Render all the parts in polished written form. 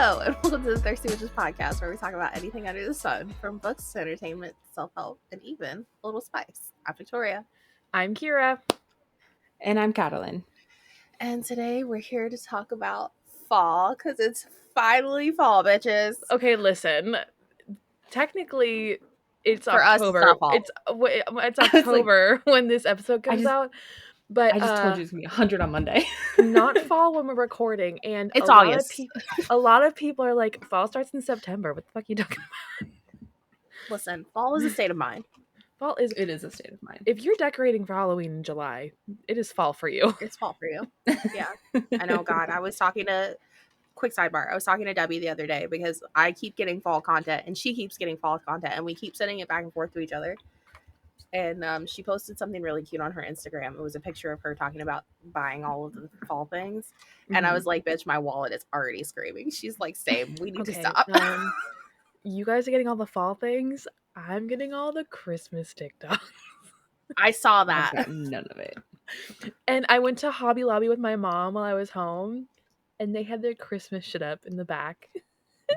Hello, and welcome to the Thirsty Witches podcast, where we talk about anything under the sun, from books to entertainment, self-help, and even a little spice. I'm Victoria. I'm Kiara. And I'm Katalyn. And today we're here to talk about fall, because it's finally fall, bitches. Okay, listen. Technically, it's For October. us, it's not fall. It's October when this episode comes out. But I just told you it's gonna be 100 on Monday. Not fall when we're recording, and it's August. A lot of people are like, "Fall starts in September." What the fuck are you talking about? Listen, fall is a state of mind. It is a state of mind. If you're decorating for Halloween in July, it is fall for you. It's fall for you. Yeah, I know. God, quick sidebar. I was talking to Debbie the other day because I keep getting fall content, and she keeps getting fall content, and we keep sending it back and forth to each other. And she posted something really cute on her Instagram. It was a picture of her talking about buying all of the fall things. Mm-hmm. And I was like, bitch, my wallet is already screaming. She's like, same. We need to stop. You guys are getting all the fall things. I'm getting all the Christmas TikToks. I saw that. I've got none of it. And I went to Hobby Lobby with my mom while I was home. And they had their Christmas shit up in the back.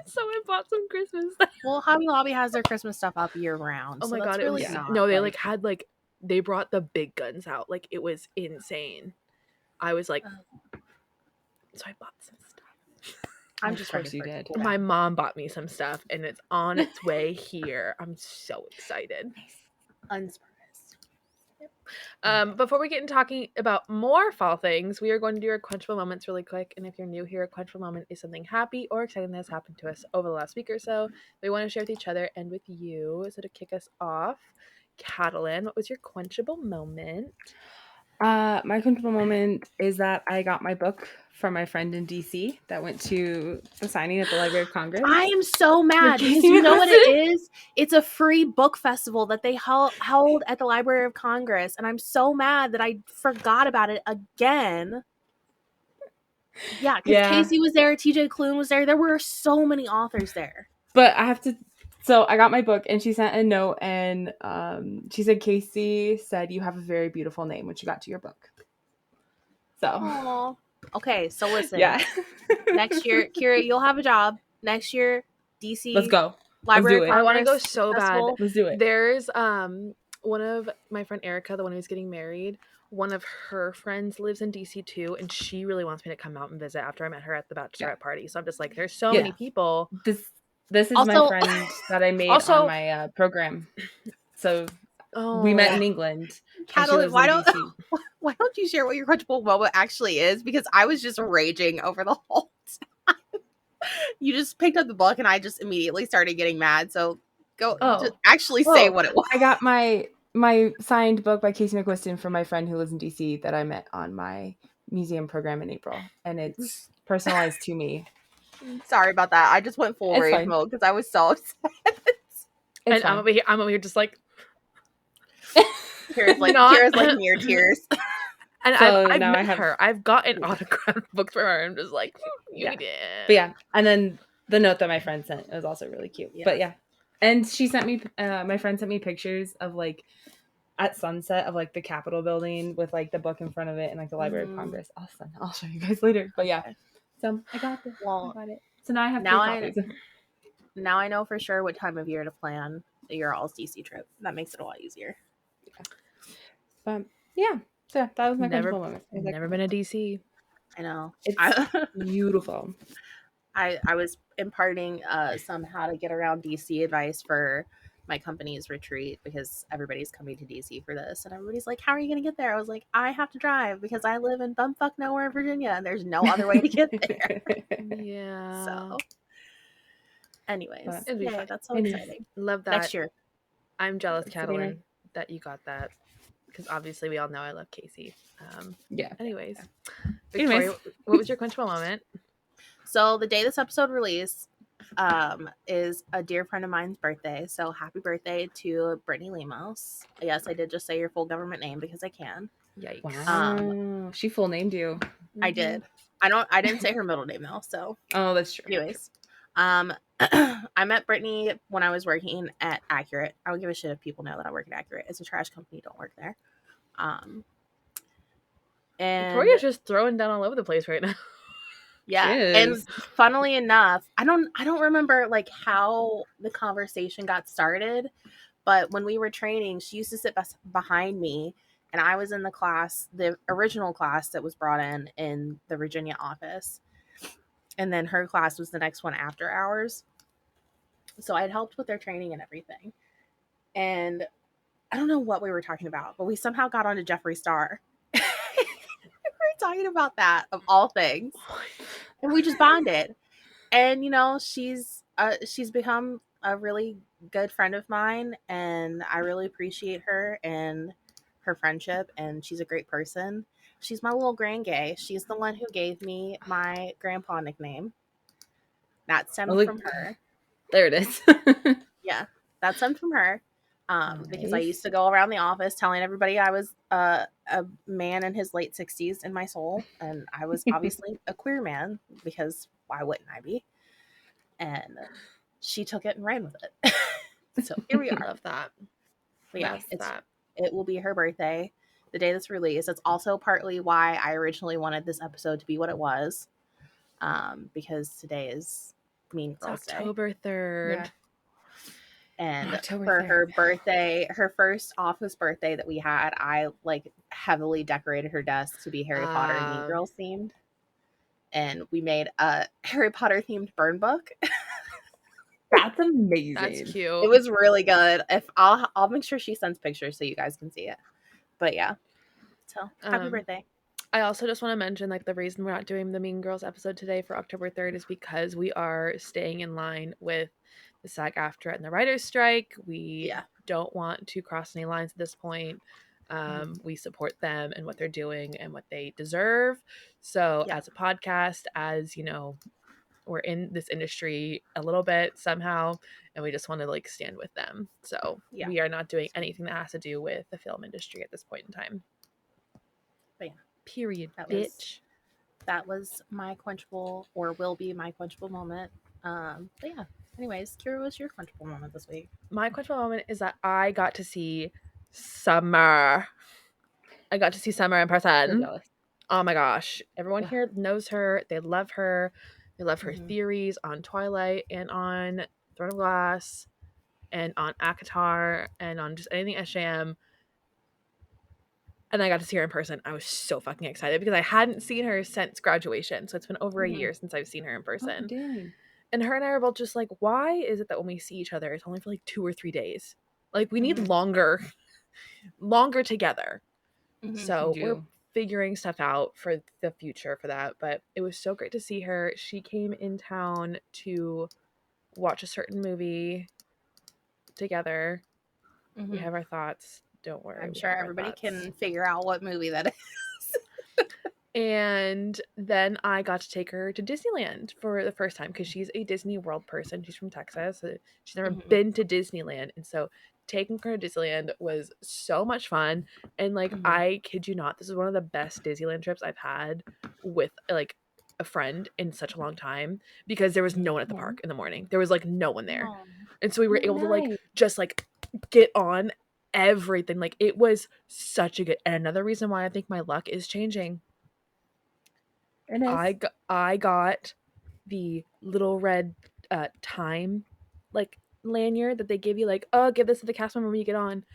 So I bought some Christmas stuff. Well, Hobby Lobby has their Christmas stuff up year round. Oh my god, god, really they brought the big guns out. Like, it was insane. I was like, so I bought some stuff. I'm just ready you did. My mom bought me some stuff, and it's on its way here. I'm so excited. Unsurprised. Before we get into talking about more fall things, we are going to do our quenchable moments really quick. And if you're new here, a quenchable moment is something happy or exciting that has happened to us over the last week or so we want to share with each other and with you. So to kick us off, Katalyn, what was your quenchable moment? My quenchable moment is that I got my book from my friend in DC that went to the signing at the Library of Congress. I am so mad because you know what it is? It's a free book festival that they held at the Library of Congress, and I'm so mad that I forgot about it again. Yeah, because Casey was there, TJ Klune was there. There were so many authors there. But so I got my book, and she sent a note, and she said, Casey said you have a very beautiful name when she got to your book. So. Aww. Okay, so listen. Yeah. Next year, Kiara, you'll have a job. Next year, DC. Let's go. Library of Congress. I want to go so bad. Let's do it. There's one of my friend Erica, the one who's getting married. One of her friends lives in DC too, and she really wants me to come out and visit after I met her at the bachelorette party. So I'm just like, there's so many people. This is also, my friend that I made on my program. So we met in England. Katalyn, why don't you share what your quenchable moment actually is? Because I was just raging over the whole time. You just picked up the book, and I just immediately started getting mad. So just actually say what it was. I got my signed book by Casey McQuiston from my friend who lives in DC that I met on my museum program in April, and it's personalized to me. Sorry about that. I just went full rage mode because I was so upset. And I'm over here just like Kira's like near tears. And so I've met her. I've gotten autographed books from her. I'm just like, you did. But yeah, and then the note that my friend sent was also really cute. Yeah. But yeah, and she sent me, my friend sent me pictures of like at sunset of like the Capitol building with like the book in front of it and like the Library of Congress. I'll show you guys later. But yeah, so I got this. Well, I got it. So now I have now I know for sure what time of year to plan your all's DC trip. That makes it a lot easier. But yeah, so that was my quenchable moment. I've never been to DC. I know. It's beautiful. I was imparting some how to get around DC advice for my company's retreat because everybody's coming to DC for this, and everybody's like, how are you gonna get there? I was like, I have to drive because I live in bumfuck nowhere, Virginia, and there's no other way to get there. Yeah. So anyways, that's so exciting. exciting. Love that. Next year. I'm jealous, Katalyn, that you got that, because obviously we all know I love Casey. Anyways, Victoria, what was your quenchable moment? So the day this episode released is a dear friend of mine's birthday. So happy birthday to Brittany Lemos. Yes, I did just say your full government name because I can. Yikes. Wow. She full named you. I did. I didn't say her middle name though. So. Oh, that's true. Anyways, I met Brittany when I was working at Accurate. I don't give a shit if people know that I work at Accurate. It's a trash company. Don't work there. And Victoria's just throwing down all over the place right now. Yeah. Cheers. And funnily enough, I don't remember like how the conversation got started, but when we were training, she used to sit behind me, and I was in the class, the original class that was brought in the Virginia office. And then her class was the next one after ours. So I had helped with their training and everything. And I don't know what we were talking about, but we somehow got onto Jeffree Star. We were talking about that of all things. And we just bonded. And she's become a really good friend of mine, and I really appreciate her and her friendship, and she's a great person. She's my little grand gay. She's the one who gave me my grandpa nickname. That Oh, stemmed look, from her. there it is. Yeah, that stemmed from her. Because I used to go around the office telling everybody I was a man in his late 60s in my soul, and I was obviously a queer man, because why wouldn't I be? And she took it and ran with it. So here we are. Love that. But yeah, Love that. it will be her birthday, the day that's released. It's also partly why I originally wanted this episode to be what it was, because today is Mean It's Girls Day. October 3rd. Yeah. And October for 3rd. her birthday, her first office birthday that we had, I like heavily decorated her desk to be Harry Potter and Mean Girls themed. And we made a Harry Potter themed burn book. That's amazing. That's cute. It was really good. If I'll make sure she sends pictures so you guys can see it. But yeah. So happy birthday. I also just want to mention, like, the reason we're not doing the Mean Girls episode today for October 3rd is because we are staying in line with the SAG-AFTRA and the writers' strike. We don't want to cross any lines at this point. We support them and what they're doing and what they deserve. So as a podcast, as you know, we're in this industry a little bit somehow, and we just want to like stand with them. So we are not doing anything that has to do with the film industry at this point in time. But yeah. Period, That bitch. That was my quenchable, or will be my quenchable moment. But yeah. Anyways, Kiara, what's your quenchable moment this week? My quenchable moment is that I got to see Summer. I got to see Summer in person. Oh my gosh. Everyone here knows her. They love her. They love her theories on Twilight and on Throne of Glass and on ACOTAR and on just anything SJM. And I got to see her in person. I was so fucking excited because I hadn't seen her since graduation. So it's been over a year since I've seen her in person. Oh, dang. And her and I were both just like, why is it that when we see each other, it's only for like 2 or 3 days? Like, we need longer together. So we're figuring stuff out for the future for that. But it was so great to see her. She came in town to watch a certain movie together. We have our thoughts. Don't worry. I'm sure everybody can figure out what movie that is. And then I got to take her to Disneyland for the first time because she's a Disney World person. She's from Texas. So she's never been to Disneyland. And so taking her to Disneyland was so much fun. And like, I kid you not, this is one of the best Disneyland trips I've had with like a friend in such a long time because there was no one at the park in the morning. There was like no one there. And so we were able to like just like get on everything. Like, it was such a good, and another reason why I think my luck is changing. I got the little red time like lanyard that they give you, like, oh, give this to the cast member when you get on.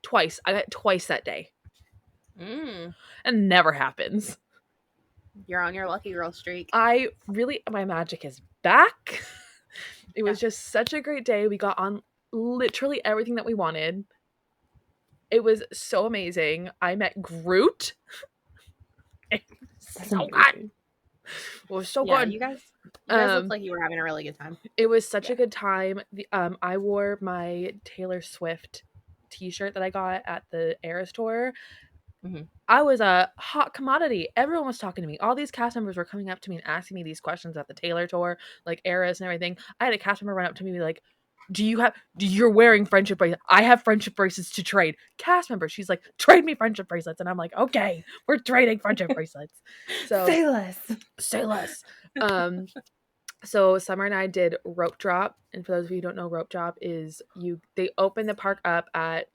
Twice. I got it twice that day. And never happens. You're on your lucky girl streak. My magic is back. It was just such a great day. We got on literally everything that we wanted. It was so amazing. I met Groot. So good. It was so good. You guys looked like you were having a really good time. It was such a good time. I wore my Taylor Swift t-shirt that I got at the Eras tour. I was a hot commodity. Everyone was talking to me. All these cast members were coming up to me and asking me these questions at the Taylor tour, like Eras and everything. I had a cast member run up to me and be like, you're wearing friendship bracelets. I have friendship bracelets to trade. Cast member, she's like, trade me friendship bracelets. And I'm like, okay, we're trading friendship bracelets. So say less. So Summer and I did rope drop. And for those of you who don't know, rope drop is they open the park up at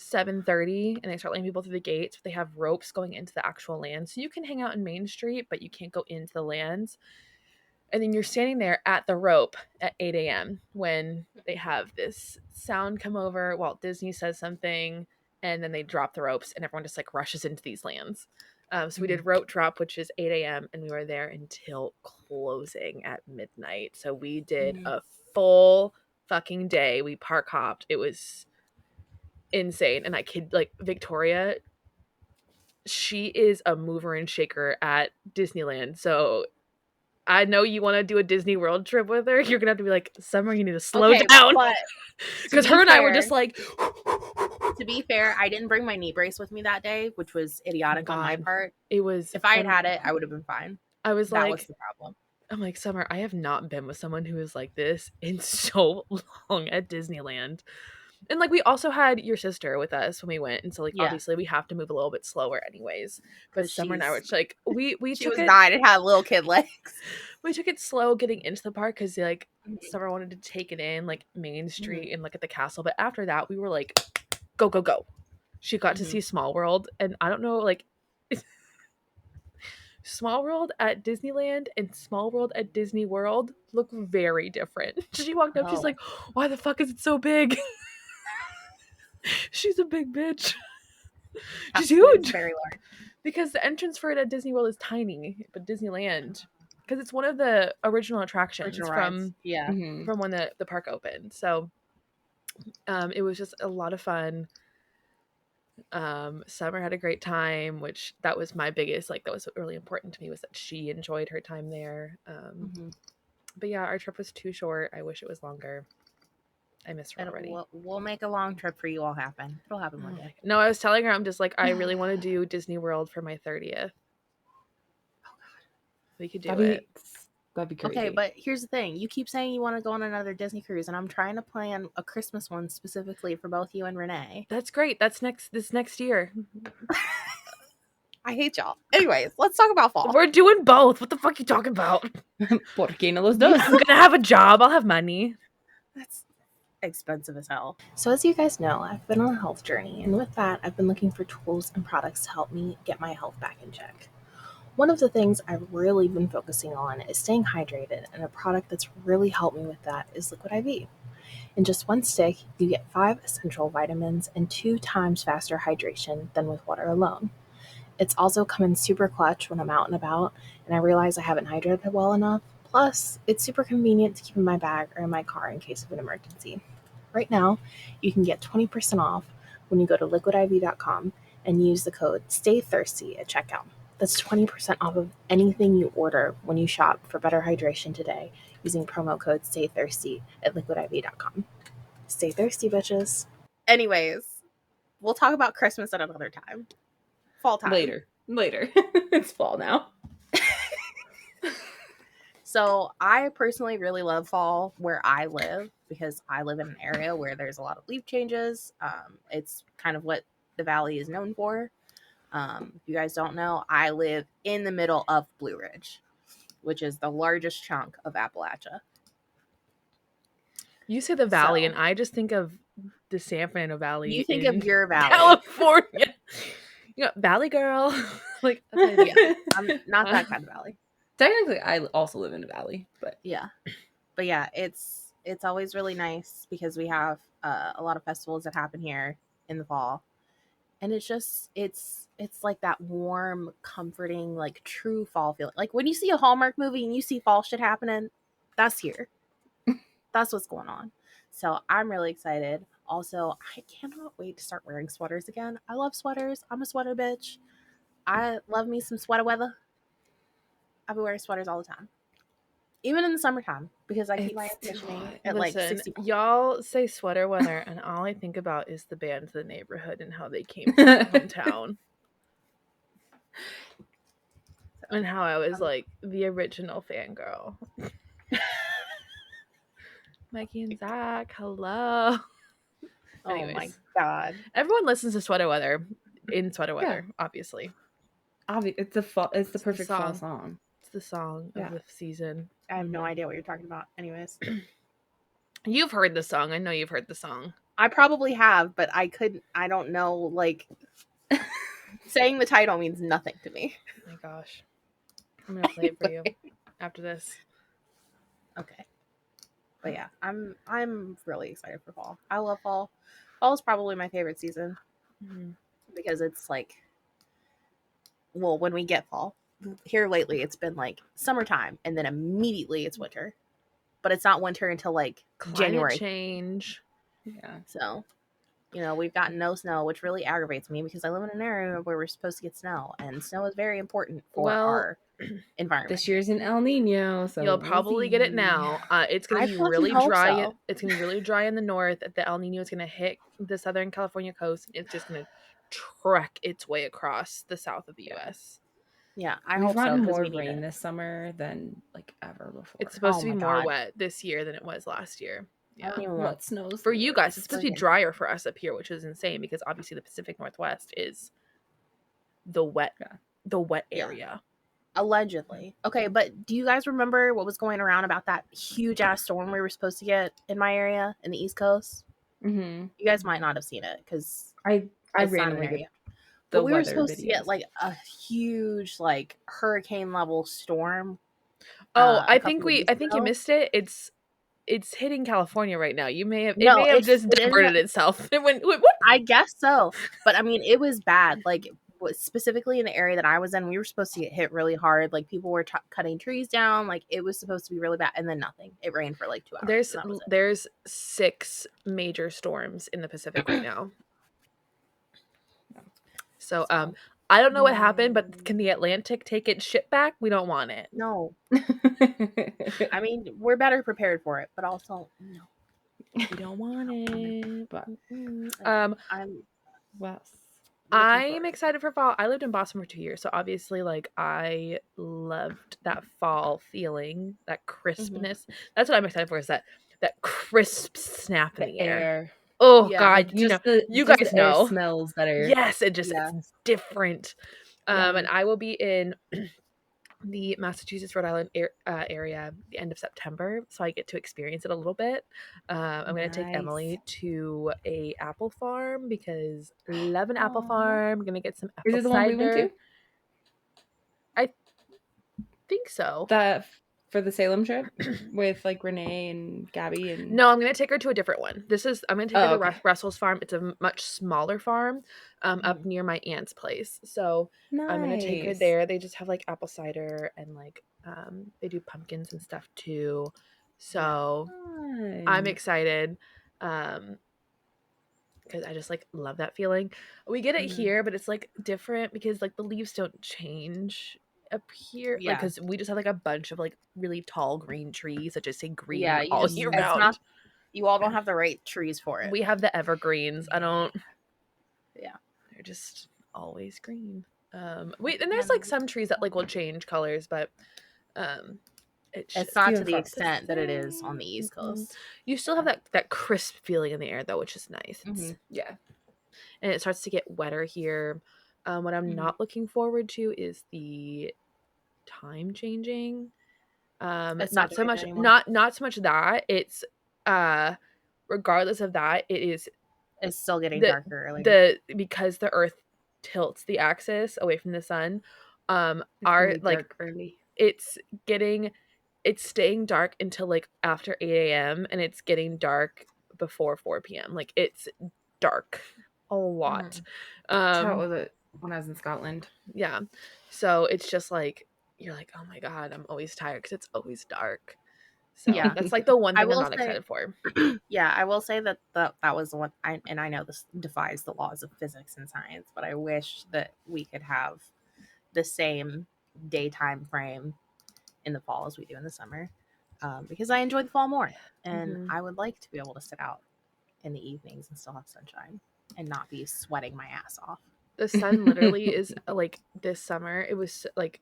7:30 and they start letting people through the gates. But they have ropes going into the actual land. So you can hang out in Main Street, but you can't go into the lands. And then you're standing there at the rope at 8 a.m. when they have this sound come over. Walt Disney says something, and then they drop the ropes, and everyone just like rushes into these lands. So we did rope drop, which is 8 a.m., and we were there until closing at midnight. So we did a full fucking day. We park hopped. It was insane. And I kid, like, Victoria, she is a mover and shaker at Disneyland. So I know you want to do a Disney World trip with her. You're gonna have to be like, Summer, you need to slow down. Because her and I were just like, to be fair, I didn't bring my knee brace with me that day, which was idiotic on my part. It was. If I had had it, I would have been fine. I was that like, was the problem. I'm like, Summer, I have not been with someone who is like this in so long at Disneyland. And like, we also had your sister with us when we went, and so like, obviously we have to move a little bit slower anyways. But Summer and I were just like, we she took was 9 and had little kid legs. We took it slow getting into the park because like Summer wanted to take it in like Main Street and look at the castle. But after that, we were like, go go go. She got to see Small World, and I don't know, like, Small World at Disneyland and Small World at Disney World look very different. She walked up, she's like, why the fuck is it so big? She's a big bitch. She's huge. Very large. Because the entrance for it at Disney World is tiny, but Disneyland, because it's one of the original attractions from when the park opened. So it was just a lot of fun. Summer had a great time, which that was my biggest, like, that was really important to me, was that she enjoyed her time there. But yeah, our trip was too short. I wish it was longer. I miss her already. We'll make a long trip for you all happen. It'll happen one day. No, I was telling her, I'm just like, I really want to do Disney World for my 30th. Oh god, we could do it. That'd be crazy. Okay, but here's the thing. You keep saying you want to go on another Disney cruise, and I'm trying to plan a Christmas one specifically for both you and Renee. That's great. That's this next year. I hate y'all. Anyways, let's talk about fall. We're doing both. What the fuck are you talking about? Porque no los dos. I'm gonna have a job. I'll have money. That's expensive as hell. So as you guys know, I've been on a health journey, and with that, I've been looking for tools and products to help me get my health back in check. One of the things I've really been focusing on is staying hydrated, and a product that's really helped me with that is Liquid IV. In just one stick, you get 5 essential vitamins and 2 times faster hydration than with water alone. It's also come in super clutch when I'm out and about, and I realize I haven't hydrated well enough. Plus, it's super convenient to keep in my bag or in my car in case of an emergency. Right now, you can get 20% off when you go to liquidiv.com and use the code STAYTHIRSTY at checkout. That's 20% off of anything you order when you shop for better hydration today using promo code STAYTHIRSTY at liquidiv.com. Stay thirsty, bitches. Anyways, we'll talk about Christmas at another time. Fall time. Later. It's fall now. So I personally really love fall where I live, because I live in an area where there's a lot of leaf changes. It's kind of what the valley is known for. If you guys don't know, I live in the middle of Blue Ridge, which is the largest chunk of Appalachia. You say the valley, and I just think of the San Fernando Valley. You think of your valley. California. You know, Valley girl. Like, yeah, I'm not that kind of valley. Technically, I also live in a valley, but yeah, it's always really nice because we have a lot of festivals that happen here in the fall, and it's just it's like that warm, comforting, like true fall feeling. Like when you see a Hallmark movie and you see fall shit happening, that's here. That's what's going on. So I'm really excited. Also, I cannot wait to start wearing sweaters again. I love sweaters. I'm a sweater bitch. I love me some sweater weather. I'll be wearing sweaters all the time. Even in the summertime, because I keep my air conditioning at like 60. Y'all say sweater weather, and all I think about is the band The Neighborhood and how they came to my hometown. And how I was like the original fangirl. Mikey and Zach, hello. Anyways, oh my god! Everyone listens to sweater weather in sweater weather, obviously. It's the perfect fall song. It's the song of the season. I have no idea what you're talking about. Anyways, you've heard the song. I know you've heard the song. I probably have, but I don't know, like, saying the title means nothing to me. Oh my gosh. I'm gonna play it for you after this. Okay. But yeah, I'm really excited for fall. I love fall. Fall is probably my favorite season because it's like, well, when we get fall, here lately it's been like summertime and then immediately it's winter. But it's not winter until like Climate January. change. Yeah. So, we've gotten no snow, which really aggravates me because I live in an area where we're supposed to get snow, and snow is very important for our environment. This year's an El Nino, so you'll probably get it now. It's gonna be really dry. So. It's gonna be really dry in the north. The El Nino is gonna hit the Southern California coast. It's just gonna trek its way across the south of the U.S. Yeah, I We've hope so. gotten Because more we need rain it. this summer than like ever before. It's supposed to be more wet this year than it was last year. I don't even What snows for you guys? It's supposed to be drier for us up here, which is insane because obviously the Pacific Northwest is the wet area. Allegedly. Okay, but do you guys remember what was going around about that huge ass storm we were supposed to get in my area in the East Coast? Mm-hmm. You guys might not have seen it because I randomly get but we were supposed to get like a huge like hurricane level storm. I think you missed it. It's hitting California right now. It may have just diverted itself. What? I guess so, but I mean, it was bad. Like specifically in the area that I was in, we were supposed to get hit really hard. Like people were cutting trees down. Like it was supposed to be really bad, and then nothing. It rained for like 2 hours. There's 6 major storms in the Pacific right now. So I don't know what happened, but can the Atlantic take its ship back? We don't want it. No. I mean, we're better prepared for it, but also no. We don't want it. But I'm excited for fall. I lived in Boston for 2 years, so obviously like I loved that fall feeling, that crispness. That's what I'm excited for, is that crisp snap in the air. Oh God, you guys know. Air smells better. Yes, it's different. And I will be in the Massachusetts, Rhode Island area the end of September, so I get to experience it a little bit. I'm going to take Emily to a apple farm because I love an apple farm. I'm going to get some apple cider. Is it the one we went to? I think so. For the Salem trip with like Renee and Gabby and no, I'm gonna take her to a different one. I'm gonna take her to Russell's farm. It's a much smaller farm, up near my aunt's place. So I'm gonna take her there. They just have like apple cider and like they do pumpkins and stuff too. So I'm excited. Because I just like love that feeling. We get it here, but it's like different because like the leaves don't change up here, like because we just have like a bunch of like really tall green trees that just say green all year round. You all don't have the right trees for it. We have the evergreens. They're just always green. And there's like some trees that like will change colors, but it's not to the extent that it is on the East Coast. You still have that crisp feeling in the air though, which is nice. And it starts to get wetter here. What I'm not looking forward to is the time changing. It's not so much not so much that it's regardless of that, it's still getting darker earlier. Because the earth tilts the axis away from the sun. It's staying dark until like after 8 a.m. and it's getting dark before 4 p.m. Like it's dark a lot. That's how it was when I was in Scotland. Yeah. So it's just like you're like, oh my God, I'm always tired because it's always dark. So that's like the one thing I'm not excited for. Yeah, I will say that that was the one. I know this defies the laws of physics and science, but I wish that we could have the same daytime frame in the fall as we do in the summer, because I enjoy the fall more, and I would like to be able to sit out in the evenings and still have sunshine and not be sweating my ass off. The sun literally is like this summer. It was like,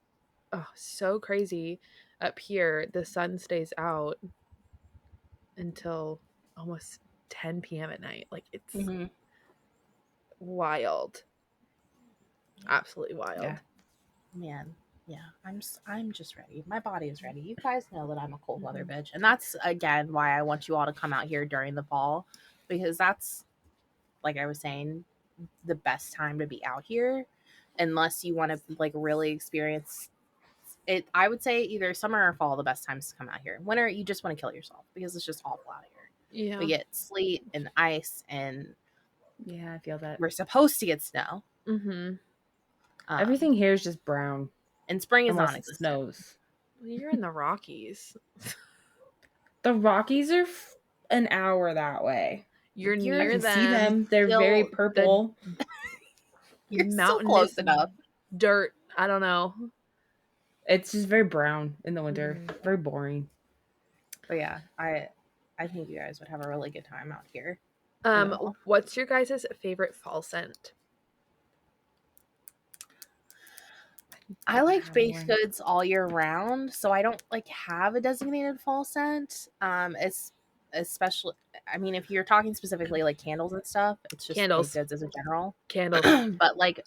so crazy. Up here, the sun stays out until almost 10 p.m. at night. Like it's wild, absolutely wild. Yeah. Man, yeah, I'm just ready. My body is ready. You guys know that I'm a cold weather bitch, and that's again why I want you all to come out here during the fall because that's, like I was saying, the best time to be out here, unless you want to like really experience it. I would say either summer or fall, the best times to come out here. Winter, you just want to kill yourself because it's just awful out here. Yeah. We get sleet and ice, and Yeah, I feel that. we're supposed to get snow. Mm-hmm. Everything here is just brown. And spring is unless it non-existent. snows. Well, you're in the Rockies. The Rockies are an hour that way. You're I near can them. see them. They're very purple. You're so Mountainous close enough. dirt. I don't know. It's just very brown in the winter. Mhm. Very boring. But yeah, I think you guys would have a really good time out here. What's your guys' favorite fall scent? I like baked goods all year round, so I don't like have a designated fall scent. It's especially, I mean, if you're talking specifically like candles and stuff, it's just Candles. baked goods as a general. Candles. But like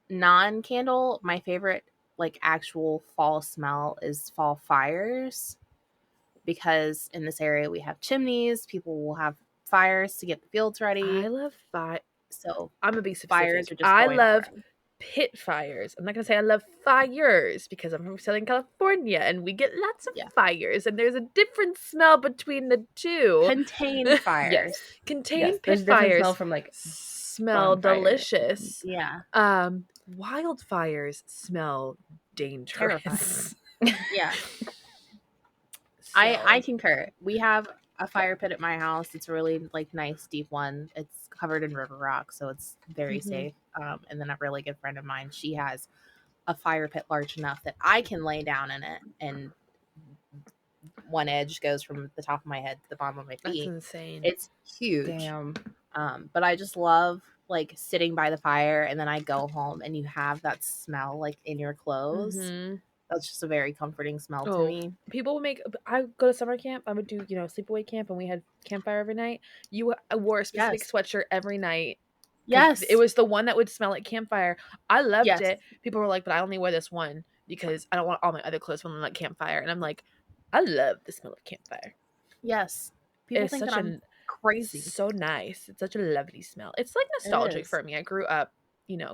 non-candle, my favorite like actual fall smell is fall fires, because in this area we have chimneys. People will have fires to get the fields ready. I love fire. So I'm gonna be specific. fires are just I going all love around. pit fires. I'm not gonna say I love fires because I'm from Southern California and we get lots of fires, and there's a different smell between the two. Contained fires. Yes. Contained There's pit different fires smell from like smell bonfire. delicious. Yeah. Wildfires smell dangerous. Terrifying. Yeah. I concur. We have a fire pit at my house. It's a really like nice deep one. It's covered in river rock, so it's very safe. And then a really good friend of mine, she has a fire pit large enough that I can lay down in it, and one edge goes from the top of my head to the bottom of my feet. That's insane. It's huge. Damn. But I just love like sitting by the fire, and then I go home and you have that smell like in your clothes. Mhm. That's just a very comforting smell to me. People would make. I go to summer camp. I would do sleepaway camp, and we had campfire every night. I wore a specific sweatshirt every night. Yes, it was the one that would smell like campfire. I loved Yes. it. People were like, "But I only wear this one because I don't want all my other clothes smelling like campfire." And I'm like, I love the smell of campfire. Yes, people It's think such that I'm crazy. So nice. It's such a lovely smell. It's like nostalgic for me. I grew up,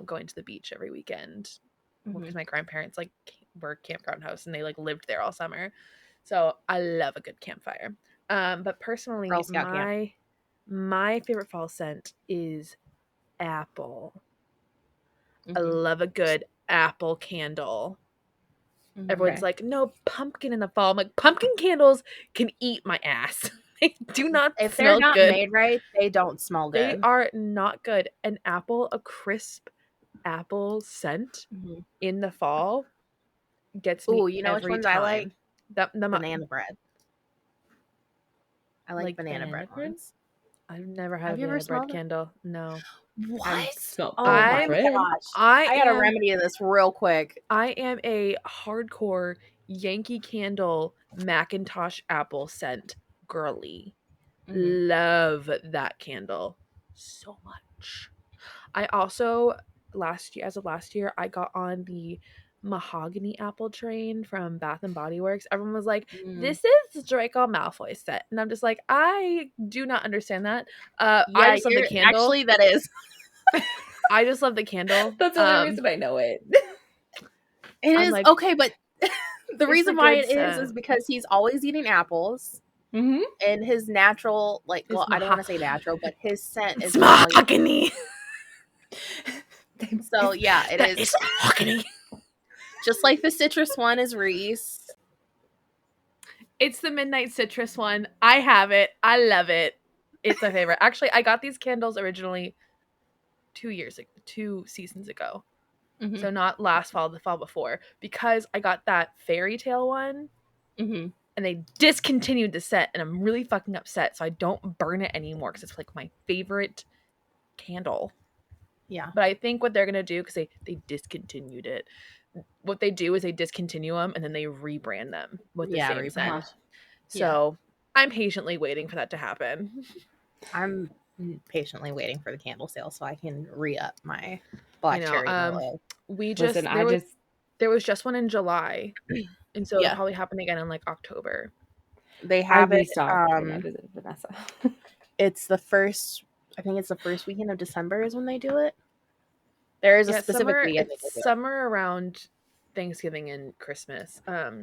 going to the beach every weekend because my grandparents like were campground hosts and they like lived there all summer. So I love a good campfire. But personally, my favorite fall scent is apple. I love a good apple candle. Everyone's like, no pumpkin in the fall. I'm like, pumpkin candles can eat my ass. They do not if smell they're not good. made right, they don't smell good. They are not good. An apple, a crisp apple scent in the fall gets me. You know which ones time. I like? The banana bread. I like banana bread ones. I've never had a banana bread candle. No. What? Oh my gosh! I got a remedy to this real quick. I am a hardcore Yankee Candle Macintosh apple scent girly. Love that candle so much. I also last year I got on the mahogany apple train from Bath and Body Works. Everyone was like, "This is Draco Malfoy set," and I'm just like, I do not understand that. I just love the candle. Actually, that is. I just love the candle. That's the only reason I know it. It is like, okay, but the reason why it is because he's always eating apples. And his natural, I don't want to say natural, but his scent is mahogany. So yeah, it is mahogany. Just like the citrus one is Reese. It's the midnight citrus one. I have it. I love it. It's my favorite. Actually, I got these candles originally 2 seasons ago. So not last fall, the fall before, because I got that fairy tale one. And they discontinued the set, and I'm really fucking upset. So I don't burn it anymore because it's like my favorite candle. Yeah. But I think what they're gonna do, because they discontinued it, what they do is they discontinue them and then they rebrand them with the same scent. So I'm patiently waiting for that to happen. I'm patiently waiting for the candle sale so I can re-up my black cherry. There was just one in July, and so it'll probably happen again in like October. They have it. When I visited Vanessa. it's the first. I think it's the first weekend of December is when they do it. There is a specific summer. weekend. It's summer around Thanksgiving and Christmas. Yeah.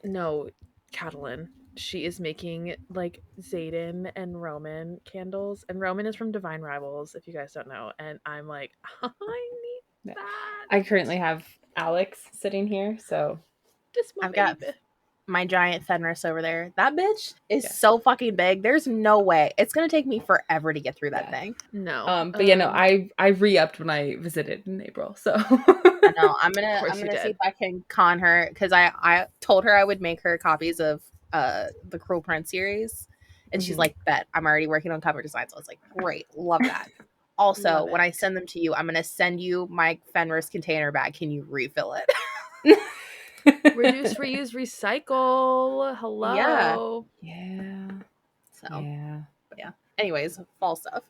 No, Katalyn. She is making like Zayden and Roman candles, and Roman is from Divine Rivals, if you guys don't know. And I'm like, I need that. I currently have Alex sitting here, so Just my I've got baby. my giant Fenris over there. That bitch is so fucking big. There's no way. It's gonna take me forever to get through that thing. No. But yeah, no, I re-upped when I visited in April, so I know. I'm course you gonna see did. if I can con her because I told her I would make her copies of the Cruel Prince series, and she's like, "Bet I'm already working on cover designs." I was like, "Great, love that." Also, Love when it. I send them to you, I'm gonna send you my Fenris container bag. Can you refill it? Reduce, reuse, recycle. Hello. Yeah. So, Yeah. but yeah. Anyways, fall stuff.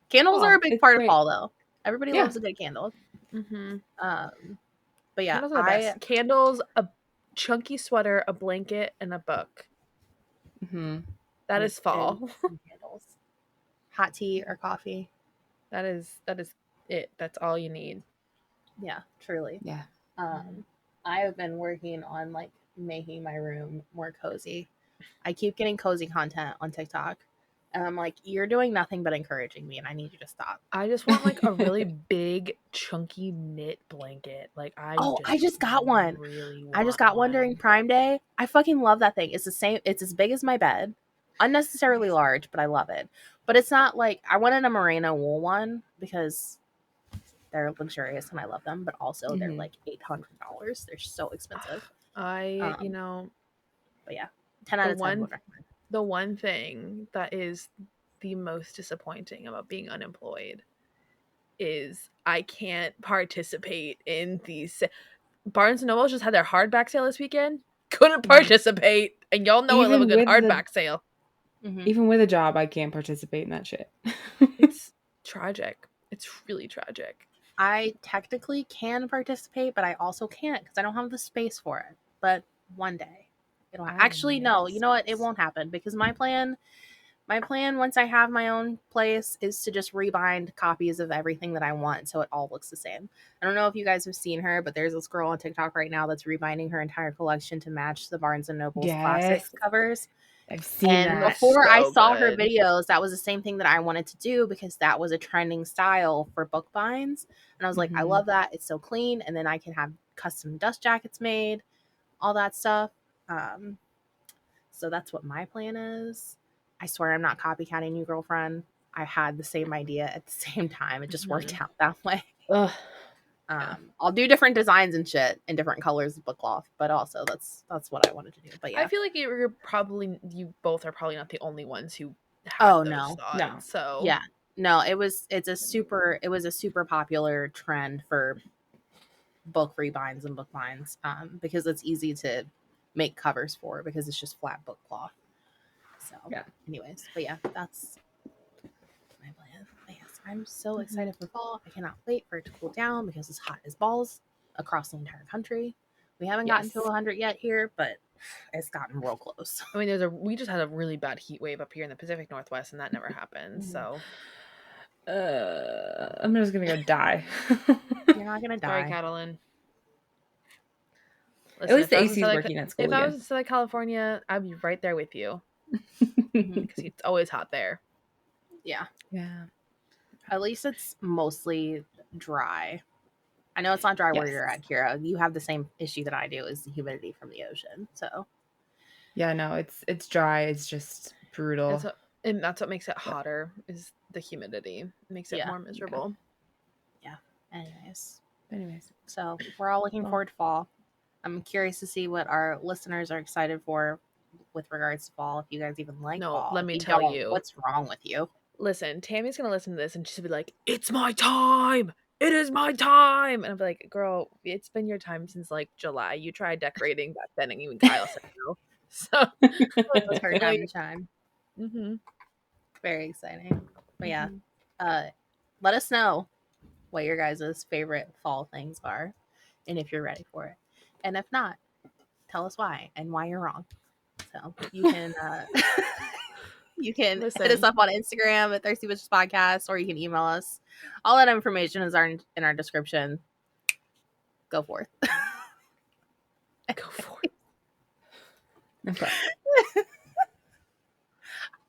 Candles Oh, are a big it's part of great. fall, though. Everybody Yeah. loves a good candle. Mm-hmm. But yeah, Candles are the best. Candles, a chunky sweater, a blanket, and a book. Mm-hmm. That is fall. and candles, hot tea or coffee. That is it. That's all you need. Yeah, truly. Yeah. I have been working on like making my room more cozy. I keep getting cozy content on TikTok, and I'm like, you're doing nothing but encouraging me, and I need you to stop. I just want like a really big, chunky knit blanket. Like I just got one. Really I just got one during Prime Day. I fucking love that thing. It's the same. It's as big as my bed, unnecessarily large, but I love it. But it's not like I wanted a merino wool one because they're luxurious and I love them, but also they're like $800. They're so expensive. you know, But yeah, 10 out of 10 would recommend. The one thing that is the most disappointing about being unemployed is I can't participate in these. Barnes & Noble just had their hardback sale this weekend. Couldn't participate. And y'all know I love a good hardback sale. Even with a job, I can't participate in that shit. It's tragic. It's really tragic. I technically can participate, but I also can't because I don't have the space for it. But one day it'll actually no, you know what? It won't happen because my plan once I have my own place is to just rebind copies of everything that I want so it all looks the same. I don't know if you guys have seen her, but there's this girl on TikTok right now that's rebinding her entire collection to match the Barnes & Noble's classics covers. I've seen and that. before I saw her videos, that was the same thing that I wanted to do because that was a trending style for book binds. And I was like, I love that. It's so clean. And then I can have custom dust jackets made, all that stuff. So that's what my plan is. I swear I'm not copycatting you, girlfriend. I had the same idea at the same time. It just worked out that way. Ugh. I'll do different designs and shit in different colors of book cloth, but also that's what I wanted to do. But yeah, I feel like you both are probably not the only ones who had those thoughts. No. So yeah, no, it was a super popular trend for book rebinds and book binds because it's easy to make covers for because it's just flat book cloth. So yeah. Anyways, but yeah, that's my plan. But yes, I'm so excited for fall. I cannot wait for it to cool down because it's hot as balls across the entire country. We haven't gotten to 100 yet here, but it's gotten real close. I mean, we just had a really bad heat wave up here in the Pacific Northwest, and that never happened. So, I'm just gonna go die. You're not gonna die. Sorry, Katalyn. Listen, at least the AC is working at school. If I was in Southern California, I'd be right there with you because it's always hot there. Yeah. Yeah. At least it's mostly dry. I know it's not dry where you're at, Kiara. You have the same issue that I do, is the humidity from the ocean. So yeah, no, it's dry. It's just brutal. And that's what makes it hotter is the humidity. It makes it more miserable. Yeah. Anyways. So we're all looking forward to fall. I'm curious to see what our listeners are excited for with regards to fall. If you guys even like fall. Let me tell you. What's wrong with you? Listen, Tammy's going to listen to this and she'll be like, it's my time. It is my time. And I'm like, girl, it's been your time since like July. You tried decorating back then and even Kyle said no. So it was her time to shine. Very exciting. But yeah, let us know what your guys' favorite fall things are and if you're ready for it. And if not, tell us why and why you're wrong. So you can You can hit us Listen. up on Instagram at Thirsty Bitches Podcast, or you can email us. All that information is in our description. Go forth. Go for it. Okay.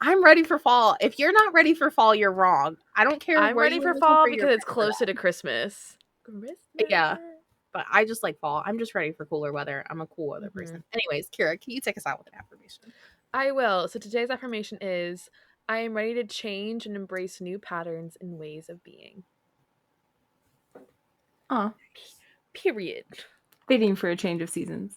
I'm ready for fall. If you're not ready for fall, you're wrong. I don't care. I'm where ready you for listen fall your because it's friends for closer that. to Christmas. Yeah. But I just like fall. I'm just ready for cooler weather. I'm a cool weather Mm-hmm. person. Anyways, Kiara, can you take us out with an affirmation? I will. So today's affirmation is, I am ready to change and embrace new patterns and ways of being. Aw. Period. Waiting for a change of seasons.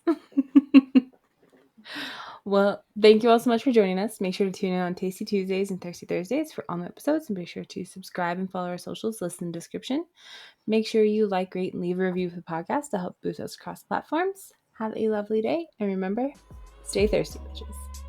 Well, thank you all so much for joining us. Make sure to tune in on Tasty Tuesdays and Thirsty Thursdays for all new episodes, and be sure to subscribe and follow our socials listed in the description. Make sure you like, rate, and leave a review for the podcast to help boost us across platforms. Have a lovely day, and remember, stay thirsty, bitches.